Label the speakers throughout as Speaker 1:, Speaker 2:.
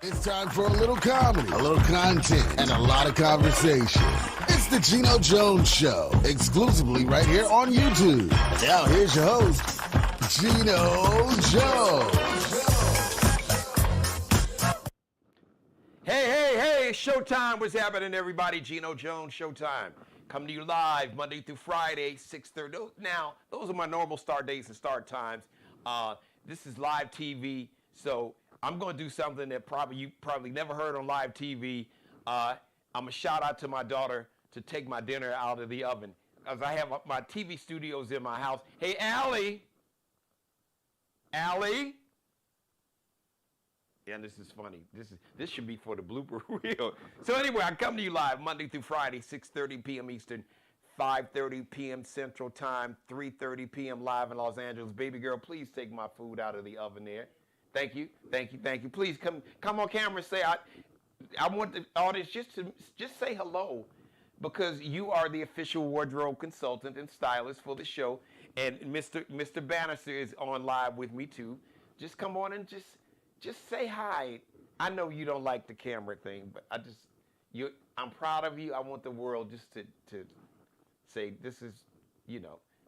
Speaker 1: It's time for a little comedy, a little content, and a lot of conversation. It's the Geno Jones Show, exclusively right here on YouTube. Now here's your host, Geno Jones.
Speaker 2: Hey, showtime. What's happening, everybody? Geno Jones, showtime. Coming to you live Monday through Friday, 6:30. Now, those are my normal start dates and start times. This is live TV, so I'm going to do something that you probably never heard on live TV. I'm going to shout out to my daughter to take my dinner out of the oven, because I have my TV studios in my house. Hey, Allie? Yeah, this is funny. This should be for the blooper reel. So anyway, I come to you live Monday through Friday, 6:30 p.m. Eastern, 5:30 p.m. Central Time, 3:30 p.m. live in Los Angeles. Baby girl, please take my food out of the oven there. Thank you. Please come on camera and say, I want the audience just say hello, because you are the official wardrobe consultant and stylist for the show, and Mr. Bannister is on live with me too. Just come on and just say hi. I know you don't like the camera thing, but I'm proud of you. I want the world just to say this is,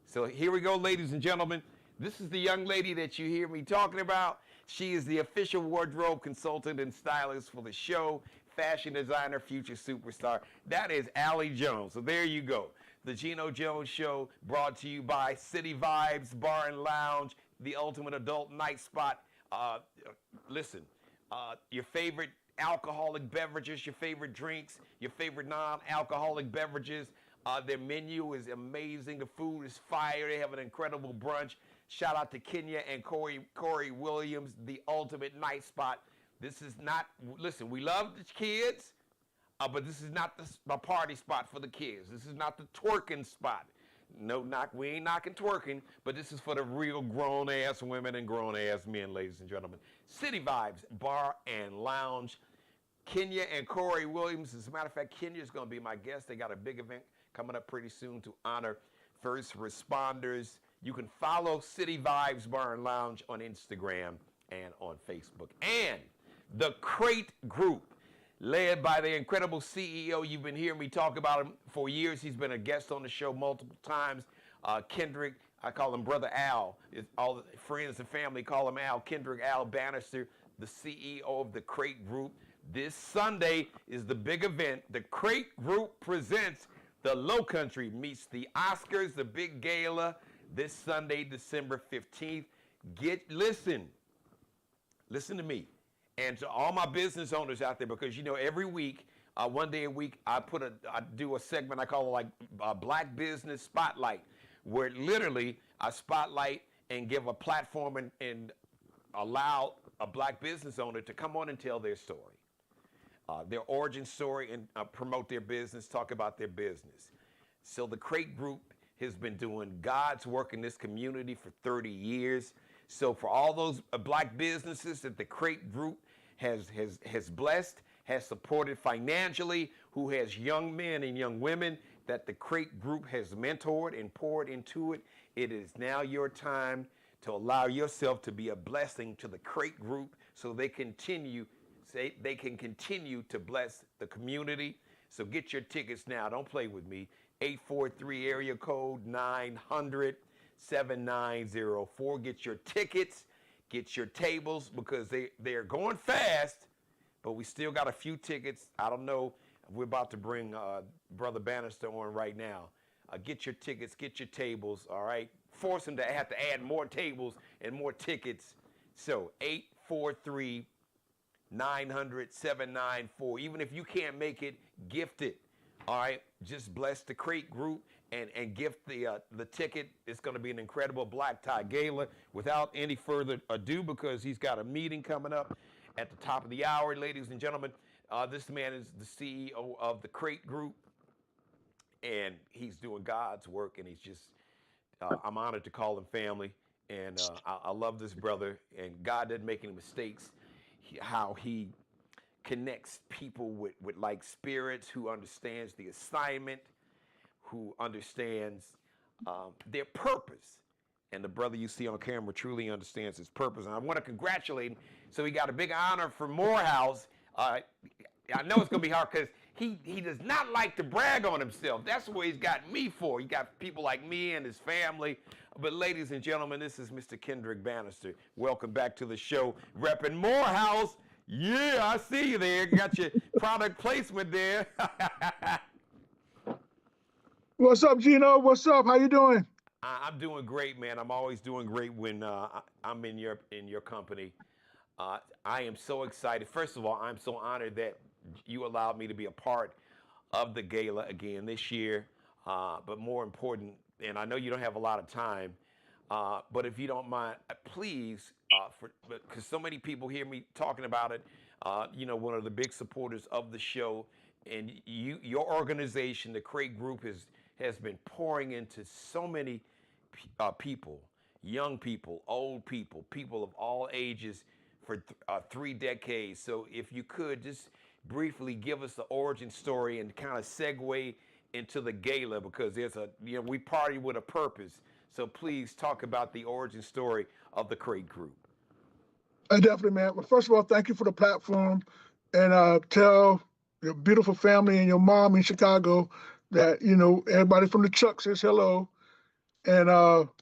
Speaker 2: So here we go, ladies and gentlemen. This is the young lady that you hear me talking about. She is the official wardrobe consultant and stylist for the show, fashion designer, future superstar. That is Allie Jones. So there you go. The Geno Jones Show, brought to you by City Vibes Bar and Lounge, the ultimate adult night spot. Listen, your favorite alcoholic beverages, your favorite drinks, your favorite non-alcoholic beverages. Their menu is amazing. The food is fire. They have an incredible brunch. Shout out to Kenya and Corey Williams, the ultimate night spot. This is not, listen, we love the kids, but this is not the party spot for the kids. This is not the twerking spot. No, we ain't knocking twerking, but this is for the real grown-ass women and grown-ass men, ladies and gentlemen. City Vibes Bar and Lounge. Kenya and Corey Williams. As a matter of fact, Kenya is going to be my guest. They got a big event coming up pretty soon to honor first responders. You can follow City Vibes Bar and Lounge on Instagram and on Facebook. And the Crate Group, led by the incredible CEO. You've been hearing me talk about him for years. He's been a guest on the show multiple times. Kendrick, I call him Brother Al. All the friends and family call him Al. Kendrick Al Bannister, the CEO of the Crate Group. This Sunday is the big event. The Crate Group presents the Low Country meets the Oscars, the big gala, this Sunday, December 15th. Listen to me. And to all my business owners out there, because every week, one day a week, I do a segment I call it like Black Business Spotlight, where literally I spotlight and give a platform and allow a black business owner to come on and tell their story, their origin story, and promote their business, talk about their business. So the Crate Group has been doing God's work in this community for 30 years. So for all those black businesses that the Crate Group has blessed, has supported financially, who has young men and young women that the Crate Group has mentored and poured into it, it is now your time to allow yourself to be a blessing to the Crate Group, so they can continue to bless the community. So get your tickets now. Don't play with me. 843 area code 900-7904. Get your tickets, get your tables, because they're going fast, but we still got a few tickets. I don't know. We're about to bring Brother Bannister on right now. Get your tickets, get your tables, all right? Force them to have to add more tables and more tickets. So 843-900-794. Even if you can't make it, gift it. All right, just bless the Crate Group and gift the ticket. It's going to be an incredible black tie gala. Without any further ado, because he's got a meeting coming up at the top of the hour, ladies and gentlemen, this man is the CEO of the Crate Group, and he's doing God's work, and he's just, I'm honored to call him family, and I love this brother, and God doesn't make any mistakes. How he connects people with like spirits, who understands the assignment, who understands their purpose. And the brother you see on camera truly understands his purpose. And I want to congratulate him. So he got a big honor from Morehouse. I know it's going to be hard because he does not like to brag on himself. That's what he's got me for. He got people like me and his family. But ladies and gentlemen, this is Mr. Kendrick Bannister. Welcome back to the show. Repping Morehouse. Yeah, I see you there. Got your product placement there.
Speaker 3: What's up, Geno? What's up? How you doing?
Speaker 2: I'm doing great, man. I'm always doing great when I'm in your company. I am so excited. First of all, I'm so honored that you allowed me to be a part of the gala again this year. But more important, and I know you don't have a lot of time, but if you don't mind, please, because so many people hear me talking about it. One of the big supporters of the show, and your organization, the Crate Group, has been pouring into so many people, young people, old people, people of all ages for 3 decades. So if you could just briefly give us the origin story and kind of segue into the gala, because we party with a purpose. So please talk about the origin story of the Crate Group.
Speaker 3: Definitely, man. Well, first of all, thank you for the platform, and tell your beautiful family and your mom in Chicago that, everybody from the Chuck says hello. And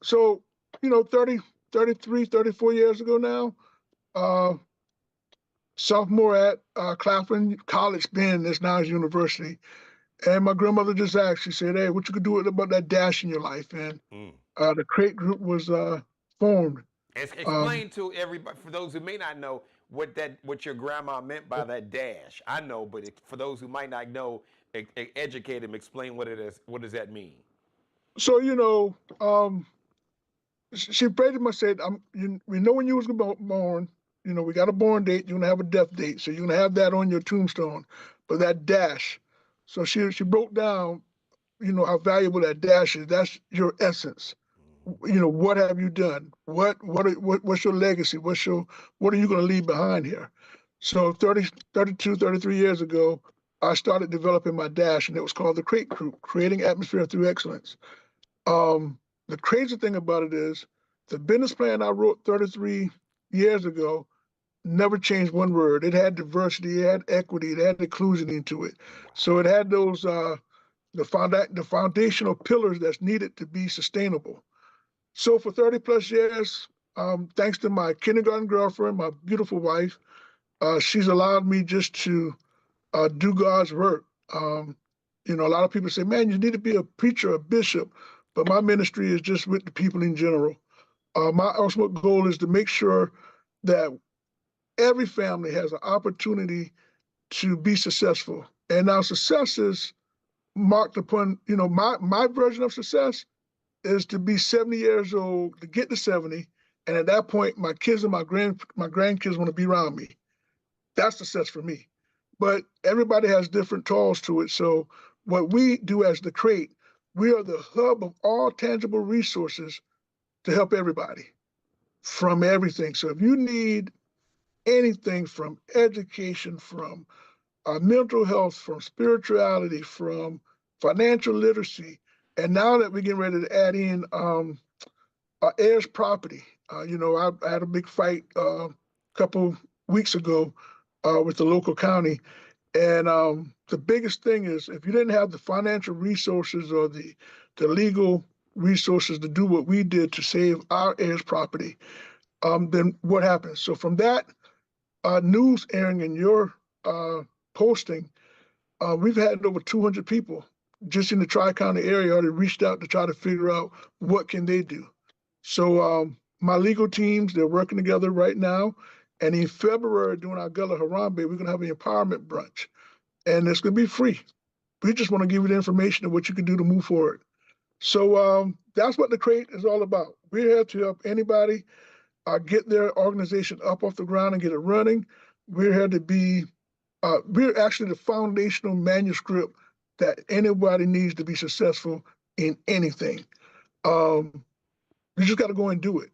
Speaker 3: so, 30, 33, 34 years ago now, sophomore at Claflin College, then it's now his university. And my grandmother just asked, she said, hey, what you could do about that dash in your life? And the Crate Group was formed.
Speaker 2: Explain to everybody, for those who may not know, what your grandma meant by that dash. I know, but for those who might not know, educate them, explain what it is. What does that mean?
Speaker 3: So, she pretty much said, we know when you was born, we got a born date, you're gonna have a death date. So you're gonna have that on your tombstone, but that dash. So she broke down, how valuable that dash is. That's your essence. What have you done? What's your legacy? What are you going to leave behind here? So 32, 33 years ago, I started developing my dash, and it was called the Crate Group, Creating Atmosphere Through Excellence. The crazy thing about it is the business plan I wrote 33 years ago never changed one word. It had diversity, it had equity, it had inclusion into it. So it had those the foundational pillars that's needed to be sustainable. So for 30 plus years, thanks to my kindergarten girlfriend, my beautiful wife, she's allowed me just to do God's work. A lot of people say, man, you need to be a preacher, a bishop, but my ministry is just with the people in general. My ultimate goal is to make sure that every family has an opportunity to be successful. And now success is marked upon, my version of success is to be 70 years old, to get to 70, and at that point, my kids and my grandkids want to be around me. That's success for me. But everybody has different tools to it. So what we do as the Crate, we are the hub of all tangible resources to help everybody from everything. So if you need anything from education, from mental health, from spirituality, from financial literacy, and now that we're getting ready to add in heirs property, I had a big fight a couple weeks ago with the local county. And the biggest thing is if you didn't have the financial resources or the legal resources to do what we did to save our heirs property, then what happens? So from that news airing in your posting, we've had over 200 people just in the Tri-County area already reached out to try to figure out what can they do. So my legal teams, they're working together right now. And in February, during our Gala Harambe, we're going to have an empowerment brunch. And it's going to be free. We just want to give you the information of what you can do to move forward. So that's what the Crate is all about. We're here to help anybody get their organization up off the ground and get it running. We're here to be, we're actually the foundational manuscript that anybody needs to be successful in anything. You just got to go and do it,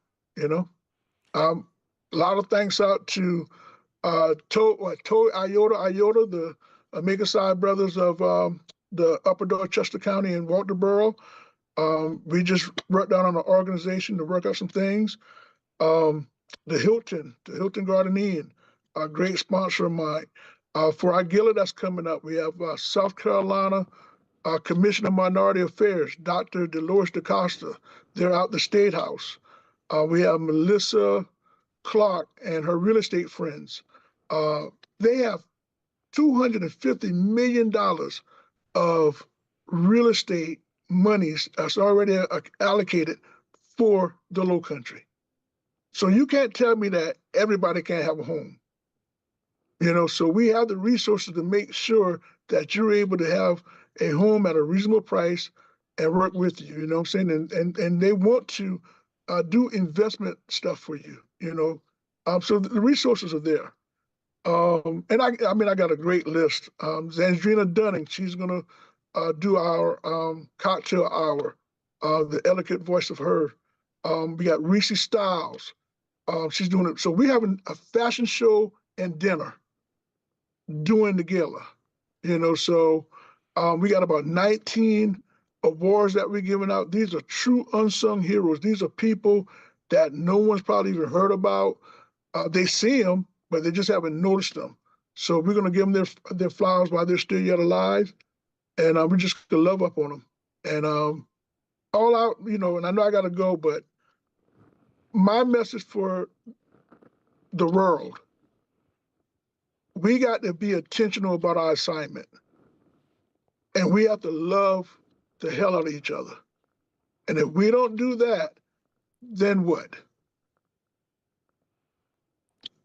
Speaker 3: A lot of thanks out to Iota, the Omega Side brothers of the Upper Dorchester County and Walterboro. We just worked out on an organization to work out some things. Um, the Hilton Garden Inn, a great sponsor of mine. For our gala that's coming up, we have South Carolina Commission of Minority Affairs, Dr. Dolores DaCosta. They're out the State House. We have Melissa Clark and her real estate friends. Uh, they have $250 million of real estate monies that's already allocated for the Low Country. So you can't tell me that everybody can't have a home. So we have the resources to make sure that you're able to have a home at a reasonable price and work with you. You know what I'm saying? And they want to do investment stuff for you. So the resources are there. And I mean, I got a great list. Zandrina Dunning, she's gonna do our cocktail hour, the elegant voice of her. We got Reese Styles. She's doing it. So we have a fashion show and dinner during the gala. So we got about 19 awards that we're giving out. These are true unsung heroes. These are people that no one's probably even heard about. They see them, but they just haven't noticed them. So we're going to give them their flowers while they're still yet alive, and we're just going to love up on them. And all out, and I know I got to go, but my message for the world, we got to be intentional about our assignment. And we have to love the hell out of each other. And if we don't do that, then what?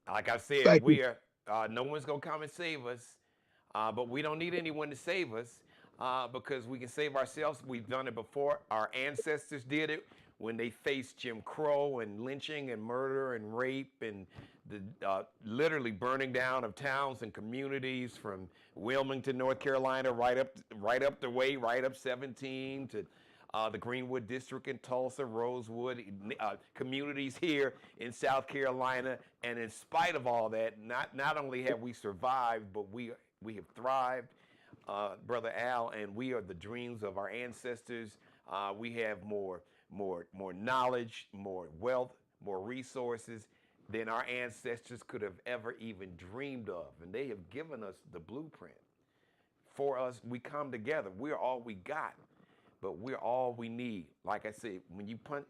Speaker 2: Like I said, no one's going to come and save us, but we don't need anyone to save us because we can save ourselves. We've done it before. Our ancestors did it when they faced Jim Crow and lynching and murder and rape and the literally burning down of towns and communities from Wilmington, North Carolina, right up the way, right up 17 to the Greenwood District in Tulsa, Rosewood, communities here in South Carolina. And in spite of all that, not only have we survived, but we have thrived, Brother Al, and we are the dreams of our ancestors. We have more knowledge, more wealth, more resources than our ancestors could have ever even dreamed of. And they have given us the blueprint. For us, we come together. We're all we got, but we're all we need. Like I said,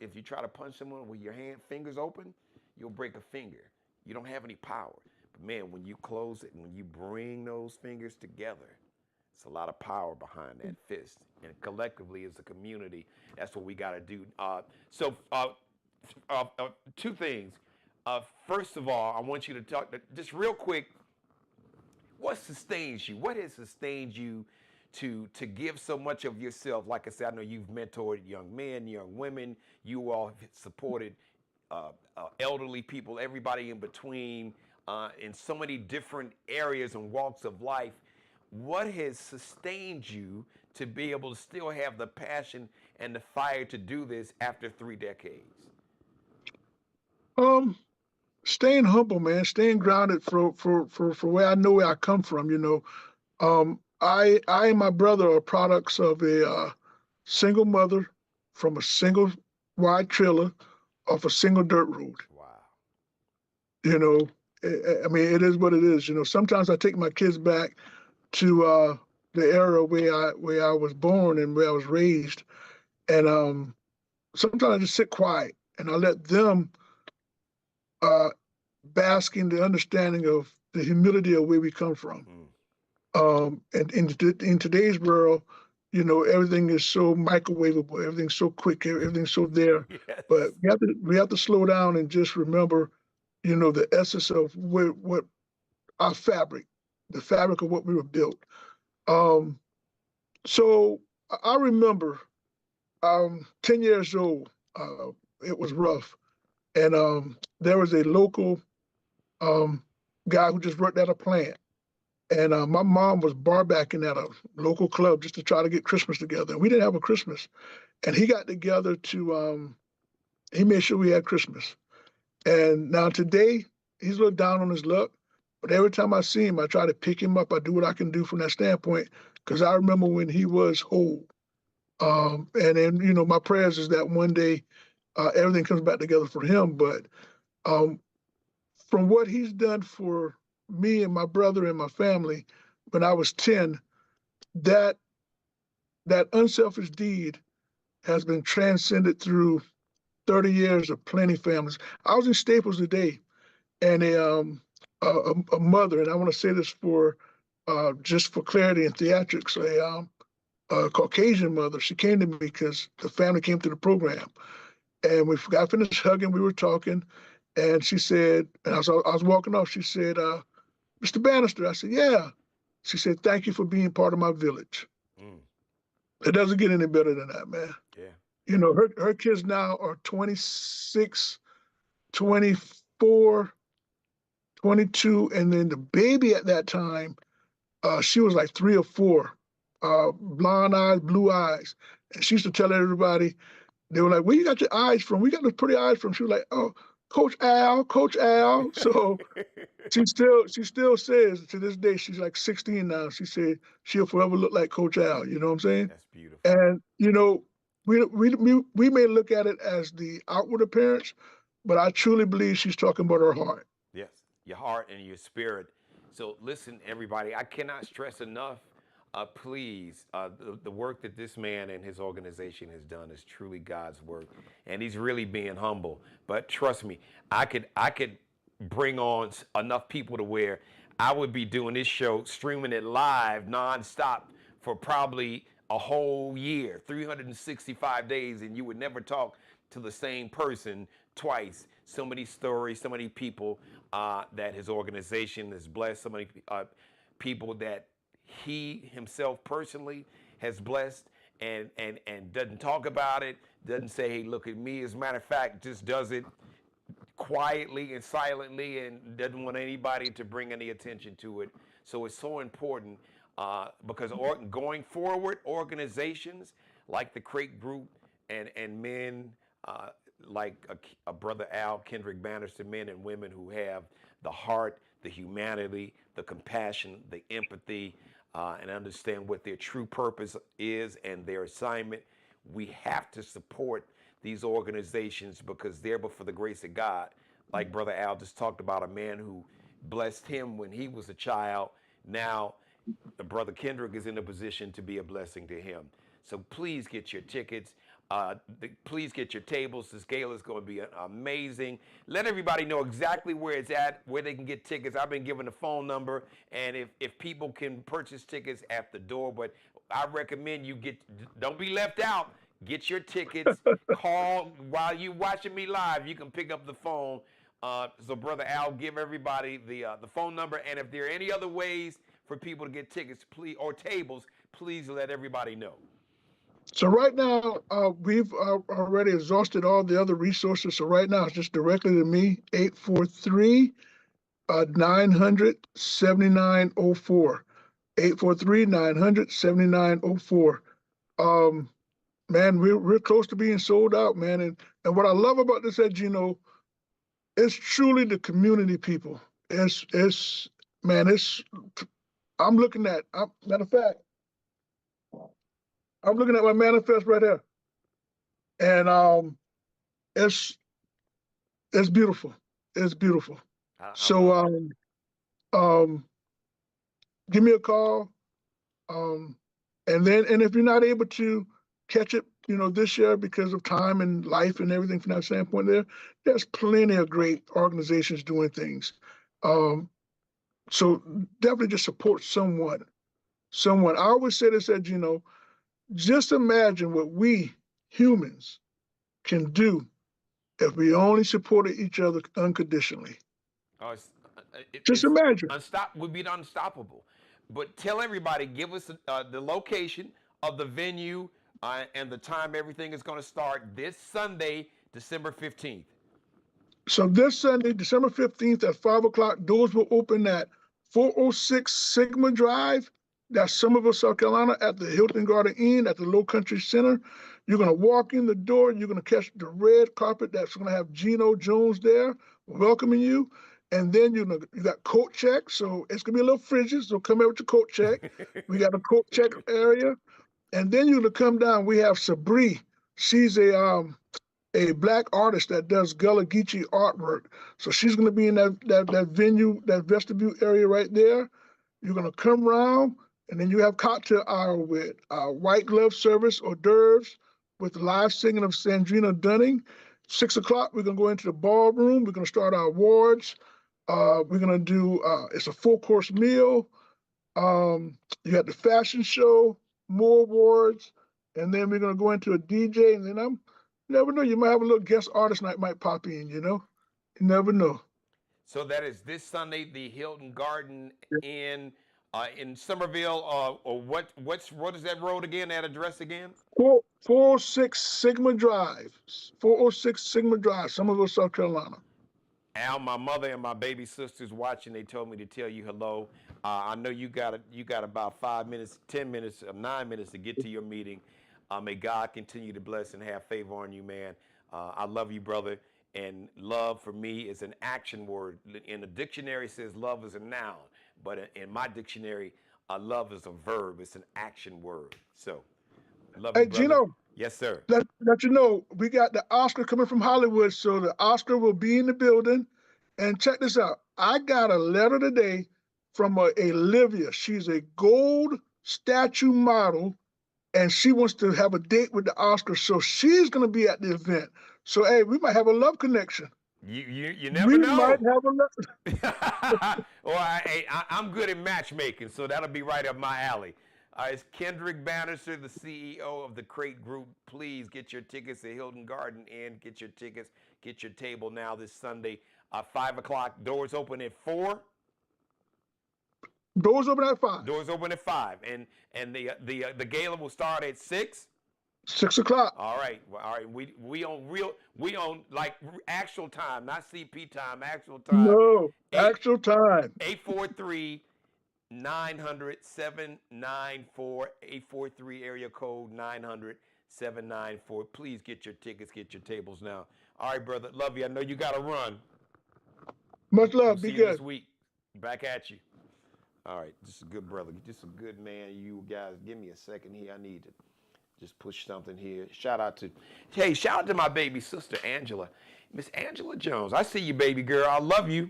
Speaker 2: if you try to punch someone with your fingers open, you'll break a finger. You don't have any power. But man, when you close it and when you bring those fingers together, it's a lot of power behind that fist. And collectively as a community, that's what we got to do. Two things. First of all, I want you to talk, just real quick, what sustains you? What has sustained you to give so much of yourself? Like I said, I know you've mentored young men, young women. You all have supported elderly people, everybody in between, in so many different areas and walks of life. What has sustained you to be able to still have the passion and the fire to do this after 3 decades?
Speaker 3: Staying humble, man, staying grounded for where I know where I come from. I and my brother are products of a single mother from a single wide trailer off a single dirt road.
Speaker 2: Wow.
Speaker 3: I mean, it is what it is. Sometimes I take my kids back to the era where I was born and where I was raised, and sometimes I just sit quiet and I let them bask in the understanding of the humility of where we come from. And in today's world, everything is so microwavable, everything's so quick, everything's so there.
Speaker 2: Yes.
Speaker 3: But we have to slow down and just remember, the essence of what our fabric, the fabric of what we were built. So I remember 10 years old, it was rough. And there was a local guy who just worked at a plant. And my mom was barbacking at a local club just to try to get Christmas together. And we didn't have a Christmas. And he got together he made sure we had Christmas. And now today, he's a little down on his luck. But every time I see him, I try to pick him up. I do what I can do from that standpoint, because I remember when he was whole. And then, my prayers is that one day everything comes back together for him. But um, from what he's done for me and my brother and my family when I was 10, that that unselfish deed has been transcended through 30 years of plenty families. I was in Staples today, and a mother, and I want to say this for just for clarity and theatrics, a Caucasian mother. She came to me because the family came to the program, and we got finished hugging. We were talking, and she said, and I was walking off. She said, "Mr. Bannister." I said, "Yeah." She said, "Thank you for being part of my village."
Speaker 2: Mm.
Speaker 3: It doesn't get any better than that, man.
Speaker 2: Yeah.
Speaker 3: Her kids now are 26, 24, 22, and then the baby at that time, she was like 3 or 4, blonde eyes, blue eyes. And she used to tell everybody, they were like, "Where you got your eyes from? We got those pretty eyes from." She was like, "Oh, Coach Al, Coach Al." So she still says to this day, she's like 16 now. She said she'll forever look like Coach Al. You know what I'm saying?
Speaker 2: That's beautiful.
Speaker 3: And we may look at it as the outward appearance, but I truly believe she's talking about her heart.
Speaker 2: Yes, your heart and your spirit. So listen, everybody, I cannot stress enough. Please, the work that this man and his organization has done is truly God's work, and he's really being humble. But trust me, I could bring on enough people to where I would be doing this show, streaming it live nonstop for probably a whole year, 365 days, and you would never talk to the same person twice. So many stories, so many people that his organization has blessed, so many people that he himself personally has blessed, and doesn't talk about it, doesn't say, "Hey, look at me." As a matter of fact, just does it quietly and silently, and doesn't want anybody to bring any attention to it. So it's so important because going forward, organizations like the Crate Group and men like a brother Al, Kendrick, Bannister, men and women who have the heart, the humanity, the compassion, the empathy, and understand what their true purpose is and their assignment. We have to support these organizations because they're but for the grace of God. Like Brother Al just talked about, a man who blessed him when he was a child. Now, the Brother Kendrick is in a position to be a blessing to him. So please get your tickets. Please get your tables. This gala is going to be amazing. Let everybody know exactly where it's at, where they can get tickets. I've been given the phone number, and if people can purchase tickets at the door, but I recommend you don't be left out. Get your tickets. Call while you watching me live. You can pick up the phone. So, Brother Al, give everybody the phone number, and if there are any other ways for people to get tickets, please, or tables, please let everybody know.
Speaker 3: So right now, we've already exhausted all the other resources. So right now, it's just directly to me, 843-900-7904. 843-900-7904. Man, we're close to being sold out, man. And what I love about this at Geno, it's truly the community people. It's man, I'm looking at, matter of fact, I'm looking at my manifest right here. And it's it's beautiful. It's beautiful.
Speaker 2: I
Speaker 3: So
Speaker 2: love it.
Speaker 3: um give me a call. And if you're not able to catch it, this year because of time and life and everything from that standpoint, there's plenty of great organizations doing things. Um, so definitely just support someone. Someone. I always say this at just imagine what we humans can do if we only supported each other unconditionally.
Speaker 2: Oh,
Speaker 3: Just
Speaker 2: it's
Speaker 3: imagine.
Speaker 2: would be unstoppable. But tell everybody, give us the location of the venue and the time everything is going to start this Sunday, December 15th.
Speaker 3: So this Sunday, December 15th at 5 o'clock, doors will open at 406 Sigma Drive. That's Somerville, South Carolina, at the Hilton Garden Inn at the Low Country Center. You're going to walk in the door. You're going to catch the red carpet that's going to have Geno Jones there welcoming you. And then you got coat check. So it's going to be a little frigid. So come here with your coat check. We got a coat check area. And then you're gonna come down. We have Sabri. She's a black artist that does Gullah Geechee artwork. So she's gonna be in that venue, that vestibule area right there. You're gonna come around, and then you have cocktail hour with white glove service, hors d'oeuvres, with live singing of Sandrina Dunning. 6 o'clock, we're gonna go into the ballroom. We're gonna start our awards. We're gonna do it's a full course meal. You got the fashion show, more awards, and then we're gonna go into a DJ, and then you never know, you might have a little guest artist night might pop in, you know? You never know.
Speaker 2: So that is this Sunday, the Hilton Garden in Somerville. Or what is that road again? That address again?
Speaker 3: 406 Sigma Drive. 406 Sigma Drive, Somerville, South Carolina.
Speaker 2: Al, my mother and my baby sister's watching. They told me to tell you hello. I know you got about 5 minutes, 10 minutes, 9 minutes to get to your meeting. May God continue to bless and have favor on you, man. I love you, brother. And love for me is an action word. In the dictionary, it says love is a noun, but in my dictionary, love is a verb. It's an action word. So, love you, brother.
Speaker 3: Geno.
Speaker 2: Yes, sir.
Speaker 3: Let you know, we got the Oscar coming from Hollywood, so the Oscar will be in the building. And check this out. I got a letter today from Olivia. She's a gold statue model, and she wants to have a date with the Oscar, so she's going to be at the event. So, hey, we might have a love connection.
Speaker 2: You never know.
Speaker 3: We might have a love.
Speaker 2: Well, I'm good at matchmaking, so that'll be right up my alley. It's Kendrick Bannister, the CEO of the Crate Group. Please get your tickets at Hilton Garden Inn. Get your tickets. Get your table now this Sunday, 5 o'clock. Doors open at 4.
Speaker 3: Doors open at 5.
Speaker 2: Doors open at 5, and the gala will start at 6.
Speaker 3: 6 o'clock.
Speaker 2: All right, We on like actual time, not CP time, actual time.
Speaker 3: No, actual time.
Speaker 2: 843 900 794 843 area code 900 794. Please get your tickets, get your tables now. All right, brother, love you. I know you got to run.
Speaker 3: Much love.
Speaker 2: We'll
Speaker 3: Be
Speaker 2: see you
Speaker 3: good.
Speaker 2: this week. Back at you. All right, just a good brother, just a good man. You guys, give me a second here. I need to just push something here. Shout out to my baby sister, Angela. Miss Angela Jones. I see you, baby girl. I love you.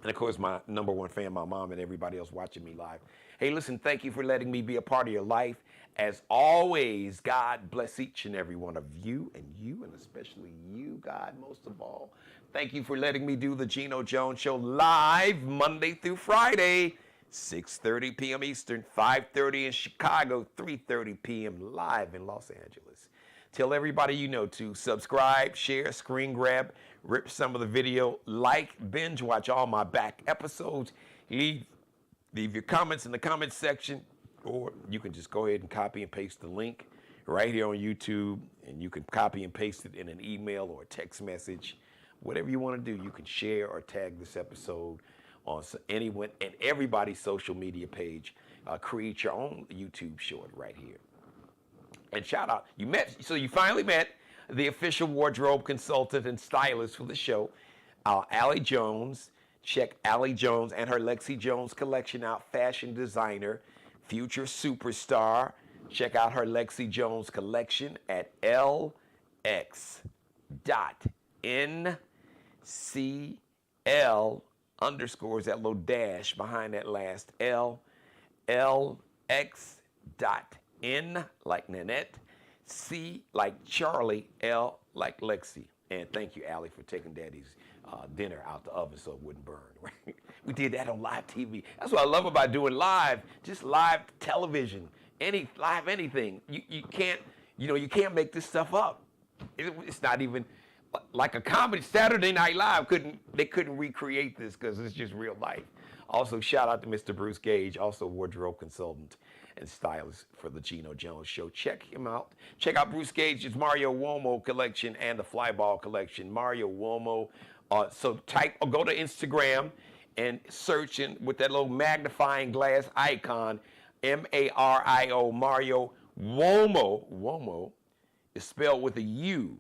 Speaker 2: And of course, my number one fan, my mom, and everybody else watching me live. Hey, listen, thank you for letting me be a part of your life. As always, God bless each and every one of you, and especially you, God, most of all. Thank you for letting me do the Geno Jones Show live Monday through Friday, 6:30 p.m. Eastern, 5:30 in Chicago, 3:30 p.m. live in Los Angeles. Tell everybody you know to subscribe, share, screen grab, rip some of the video, like, binge watch all my back episodes. Leave your comments in the comments section, or you can just go ahead and copy and paste the link right here on YouTube, and you can copy and paste it in an email or a text message. Whatever you want to do, you can share or tag this episode on anyone and everybody's social media page. Create your own YouTube short right here. And shout out, you finally met the official wardrobe consultant and stylist for the show, Allie Jones. Check Allie Jones and her Lexi Jones collection out, fashion designer, future superstar. Check out her Lexi Jones collection at LX.NCL underscores, that little dash behind that last L, LX.N like Nanette, C like Charlie, L like Lexi. And thank you, Allie, for taking Daddy's dinner out the oven so it wouldn't burn. Right? We did that on live TV. That's what I love about doing live, just live television, anything. You can't make this stuff up. It's not even like a comedy. Saturday Night Live couldn't recreate this because it's just real life. Also, shout out to Mr. Bruce Gage, also wardrobe consultant and stylist for the Geno Jones Show. Check him out. Check out Bruce Gage's Mario Uomo collection and the Flyball collection. Mario Uomo. Go to Instagram and search with that little magnifying glass icon, Mario, Mario Uomo. Uomo is spelled with a U.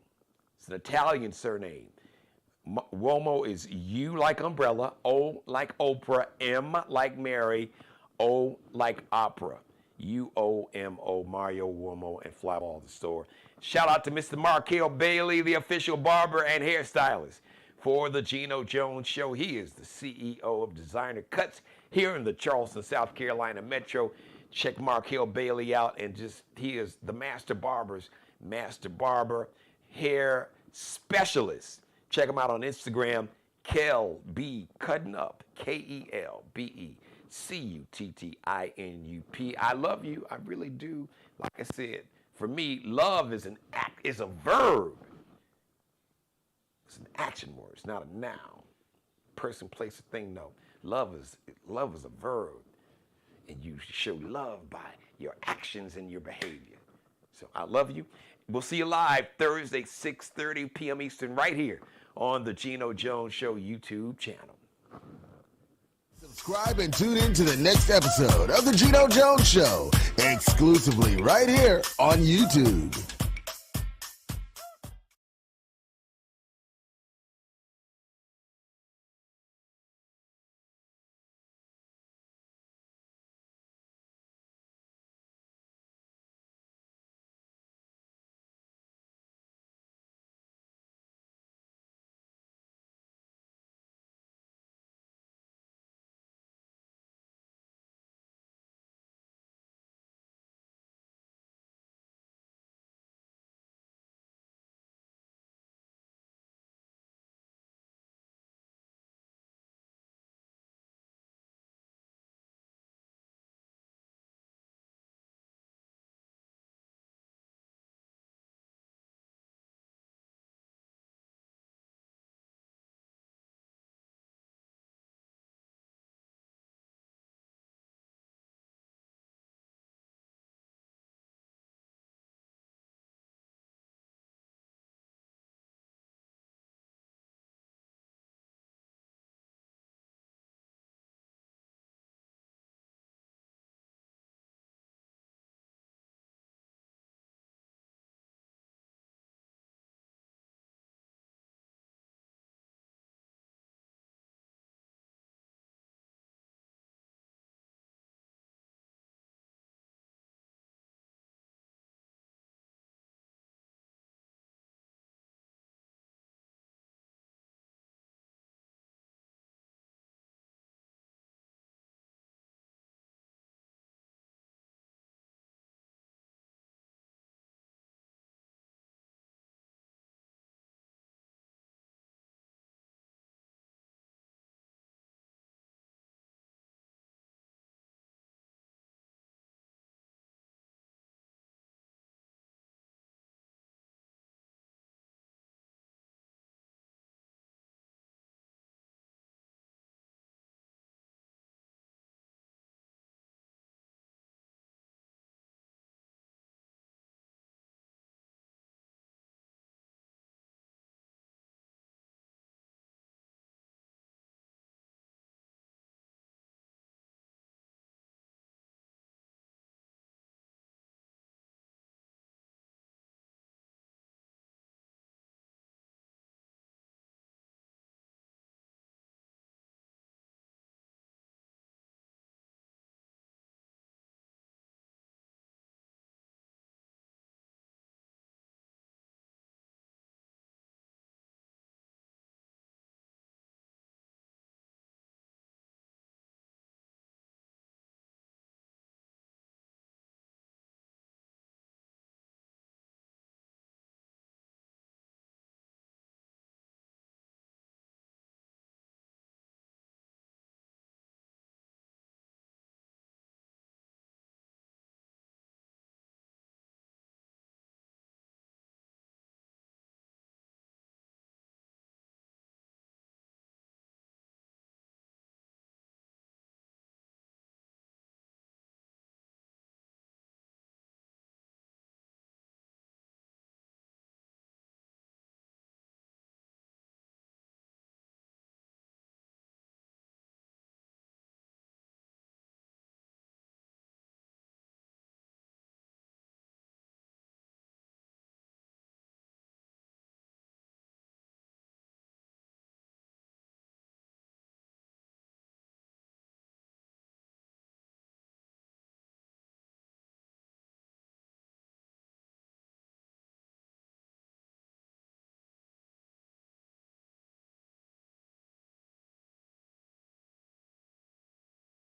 Speaker 2: It's an Italian surname. Uomo is U like umbrella, O like Oprah, M like Mary, O like opera. UOMO, Mario Uomo, and Flyball the store. Shout out to Mr. Markel Bailey, the official barber and hairstylist for the Geno Jones Show. He is the CEO of Designer Cuts here in the Charleston, South Carolina metro. Check Markel Bailey out, and he is the master barber, hair specialist. Check him out on Instagram, Kel B Cutting Up, KELBECUTTINUP. I love you, I really do. Like I said, for me, love is a verb. It's an action word. It's not a noun. Person, place, or thing. No, love is a verb, and you show love by your actions and your behavior. So I love you. We'll see you live Thursday, 6:30 p.m. Eastern, right here on the Geno Jones Show YouTube channel.
Speaker 1: Subscribe and tune in to the next episode of the Geno Jones Show, exclusively right here on YouTube.